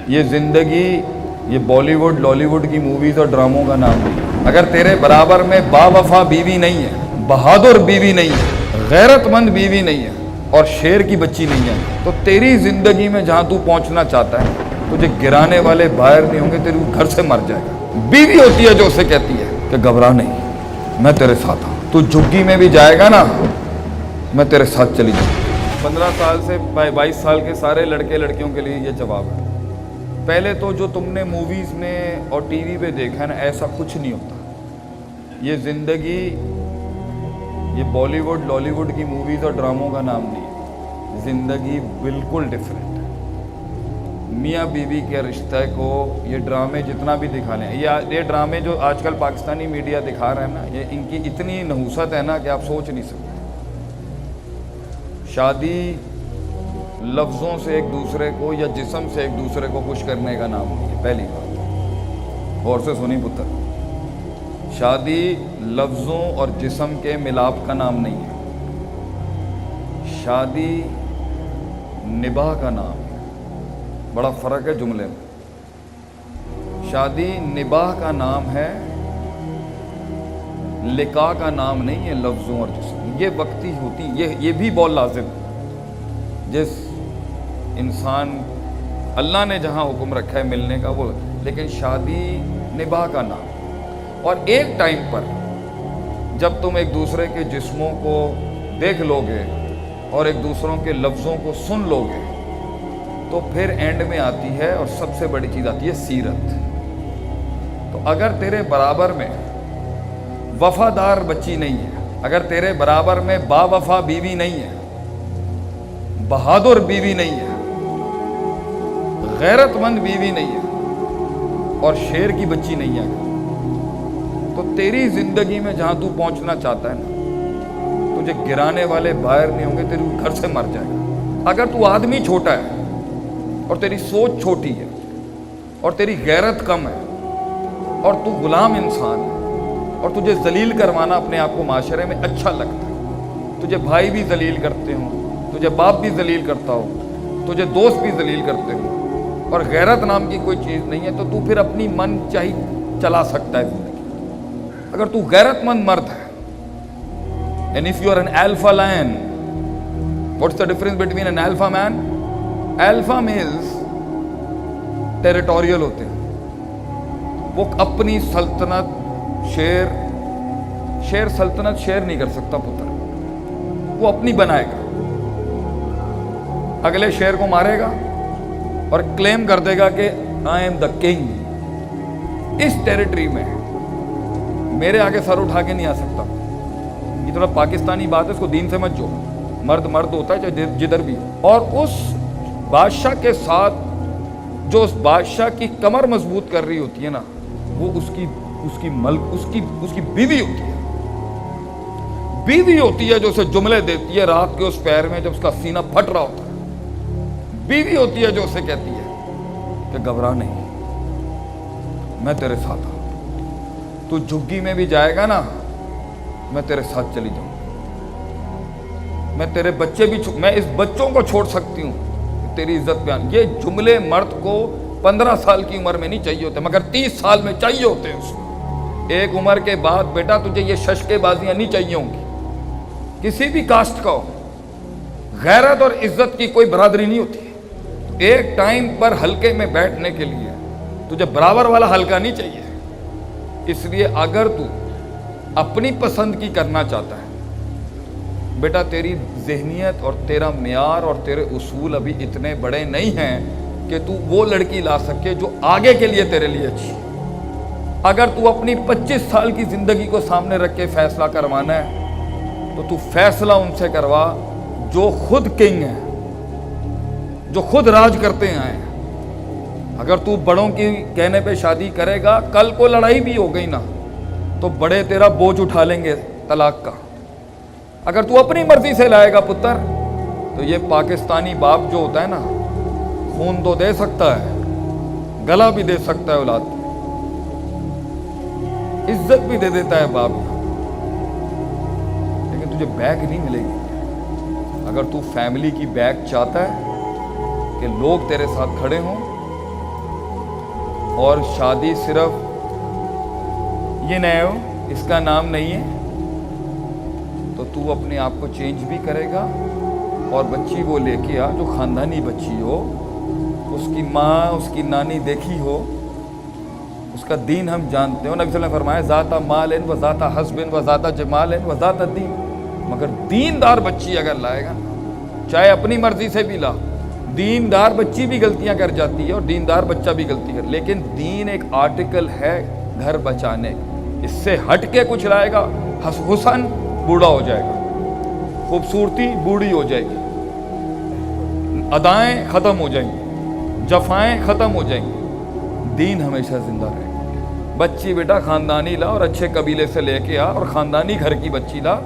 یہ زندگی یہ بالی ووڈ لالی ووڈ کی موویز اور ڈراموں کا نام نہیں. اگر تیرے برابر میں با وفا بیوی نہیں ہے, بہادر بیوی نہیں ہے, غیرت مند بیوی نہیں ہے اور شیر کی بچی نہیں ہے, تو تیری زندگی میں جہاں تو پہنچنا چاہتا ہے تجھے گرانے والے باہر نہیں ہوں گے, تیرے گھر سے مر جائے گا. بیوی ہوتی ہے جو اسے کہتی ہے کہ گھبرا نہیں, میں تیرے ساتھ ہوں, تو جھگی میں بھی جائے گا نا میں تیرے ساتھ چلی جاؤں. 15 سال سے 22 سال کے سارے لڑکے لڑکیوں کے لیے یہ جواب ہے. پہلے تو جو تم نے موویز میں اور ٹی وی پہ دیکھا ہے نا, ایسا کچھ نہیں ہوتا. یہ زندگی یہ بالی ووڈ لالی ووڈ کی موویز اور ڈراموں کا نام نہیں ہے. زندگی بالکل ڈیفرنٹ ہے. میاں بیوی کے رشتہ کو یہ ڈرامے جتنا بھی دکھا لیں, یہ ڈرامے جو آج کل پاکستانی میڈیا دکھا رہے ہیں نا, یہ ان کی اتنی نحوست ہے نا کہ آپ سوچ نہیں سکتے. شادی لفظوں سے ایک دوسرے کو یا جسم سے ایک دوسرے کو خوش کرنے کا نام نہیں ہے. پہلی بات غور سے سنی پتر, شادی لفظوں اور جسم کے ملاپ کا نام نہیں ہے. شادی نباہ کا نام ہے. بڑا فرق ہے جملے میں. شادی نباہ کا نام ہے, لقاء کا نام نہیں ہے. لفظوں اور جسم یہ وقتی ہوتی, یہ بھی بہت لازم ہے. جس انسان اللہ نے جہاں حکم رکھا ہے ملنے کا وہ, لیکن شادی نباہ کا نام. اور ایک ٹائم پر جب تم ایک دوسرے کے جسموں کو دیکھ لو گے اور ایک دوسروں کے لفظوں کو سن لو گے تو پھر اینڈ میں آتی ہے اور سب سے بڑی چیز آتی ہے سیرت. تو اگر تیرے برابر میں وفادار بچی نہیں ہے, اگر تیرے برابر میں با وفا بیوی نہیں ہے, بہادر بیوی نہیں ہے, غیرت مند بیوی نہیں ہے اور شیر کی بچی نہیں ہے, تو تیری زندگی میں جہاں تو پہنچنا چاہتا ہے نا تجھے گرانے والے باہر نہیں ہوں گے, تیرے گھر سے مر جائے گا. اگر تو آدمی چھوٹا ہے اور تیری سوچ چھوٹی ہے اور تیری غیرت کم ہے اور تو غلام انسان ہے اور تجھے ذلیل کروانا اپنے آپ کو معاشرے میں اچھا لگتا ہے, تجھے بھائی بھی ذلیل کرتے ہوں, تجھے باپ بھی ذلیل کرتا ہو, تجھے دوست بھی ذلیل کرتے ہوں اور غیرت نام کی کوئی چیز نہیں ہے, تو پھر اپنی من چاہی چلا سکتا ہے زندگی. اگر تو غیرت مند مرد ہے, and if you are an alpha lion, what's the difference between an alpha man? Alpha males territorial ہوتے ہیں, وہ اپنی سلطنت شیر سلطنت شیر نہیں کر سکتا پتر, وہ اپنی بنائے گا, اگلے شیر کو مارے گا اور کلیم کر دے گا کہ آئی ایم دا کنگ. اس ٹیریٹری میں میرے آگے سر اٹھا کے نہیں آ سکتا. یہ تھوڑا پاکستانی بات ہے, اس کو دین سے مت جو, مرد مرد ہوتا ہے چاہے جدھر بھی. اور اس بادشاہ کے ساتھ جو اس بادشاہ کی کمر مضبوط کر رہی ہوتی ہے نا, وہ اس کی بیوی ہوتی ہے. بیوی ہوتی ہے جو اسے جملے دیتی ہے رات کے اس پیر میں جب اس کا سینہ پھٹ رہا ہوتا ہے. بیوی ہوتی ہے جو اسے کہتی ہے کہ گھبرا نہیں, میں تیرے ساتھ ہوں, تو جھگی میں بھی جائے گا نا میں تیرے ساتھ چلی جاؤں. میں تیرے بچے بھی میں اس بچوں کو چھوڑ سکتی ہوں, تیری عزت بیان. یہ جملے مرد کو 15 سال کی عمر میں نہیں چاہیے ہوتے, مگر 30 سال میں چاہیے ہوتے ہیں اس کو. ایک عمر کے بعد بیٹا تجھے یہ ششکے بازیاں نہیں چاہیے ہوں گی. کسی بھی کاسٹ کا ہو, غیرت اور عزت کی کوئی برادری نہیں ہوتی. ایک ٹائم پر حلقے میں بیٹھنے کے لیے تجھے برابر والا حلقہ نہیں چاہیے. اس لیے اگر تو اپنی پسند کی کرنا چاہتا ہے بیٹا, تیری ذہنیت اور تیرا معیار اور تیرے اصول ابھی اتنے بڑے نہیں ہیں کہ تو وہ لڑکی لا سکے جو آگے کے لیے تیرے لیے اچھی. اگر تو اپنی 25 سال کی زندگی کو سامنے رکھ کے فیصلہ کروانا ہے تو تو فیصلہ ان سے کروا جو خود کنگ ہیں, جو خود راج کرتے ہیں. اگر تو بڑوں کی کہنے پہ شادی کرے گا, کل کو لڑائی بھی ہو گئی نا تو بڑے تیرا بوجھ اٹھا لیں گے طلاق کا. اگر تو اپنی مرضی سے لائے گا پتر تو یہ پاکستانی باپ جو ہوتا ہے نا, خون تو دے سکتا ہے, گلا بھی دے سکتا ہے اولاد, عزت بھی دے دیتا ہے باپ, لیکن تجھے بیک نہیں ملے گی. اگر تو فیملی کی بیک چاہتا ہے کہ لوگ تیرے ساتھ کھڑے ہوں اور شادی صرف یہ نیو اس کا نام نہیں ہے، تو تو اپنے آپ کو چینج بھی کرے گا اور بچی وہ لے کے آ جو خاندانی بچی ہو، اس کی ماں اس کی نانی دیکھی ہو، اس کا دین ہم جانتے ہو۔ نبی صلی اللہ علیہ وسلم نے فرمایا ذات مال و ذات حسب و ذات جمال و ذات دین، مگر دیندار بچی اگر لائے گا، چاہے اپنی مرضی سے بھی لا، دیندار بچی بھی غلطیاں کر جاتی ہے اور دیندار بچہ بھی غلطی کر، لیکن دین ایک آرٹیکل ہے گھر بچانے، اس سے ہٹ کے کچھ لائے گا، حسن بوڑھا ہو جائے گا، خوبصورتی بوڑھی ہو جائے گی، ادائیں ختم ہو جائیں گی، جفائیں ختم ہو جائیں گی، دین ہمیشہ زندہ رہے گا۔ بچی بیٹا خاندانی لا اور اچھے قبیلے سے لے کے آ اور خاندانی گھر کی بچی لا،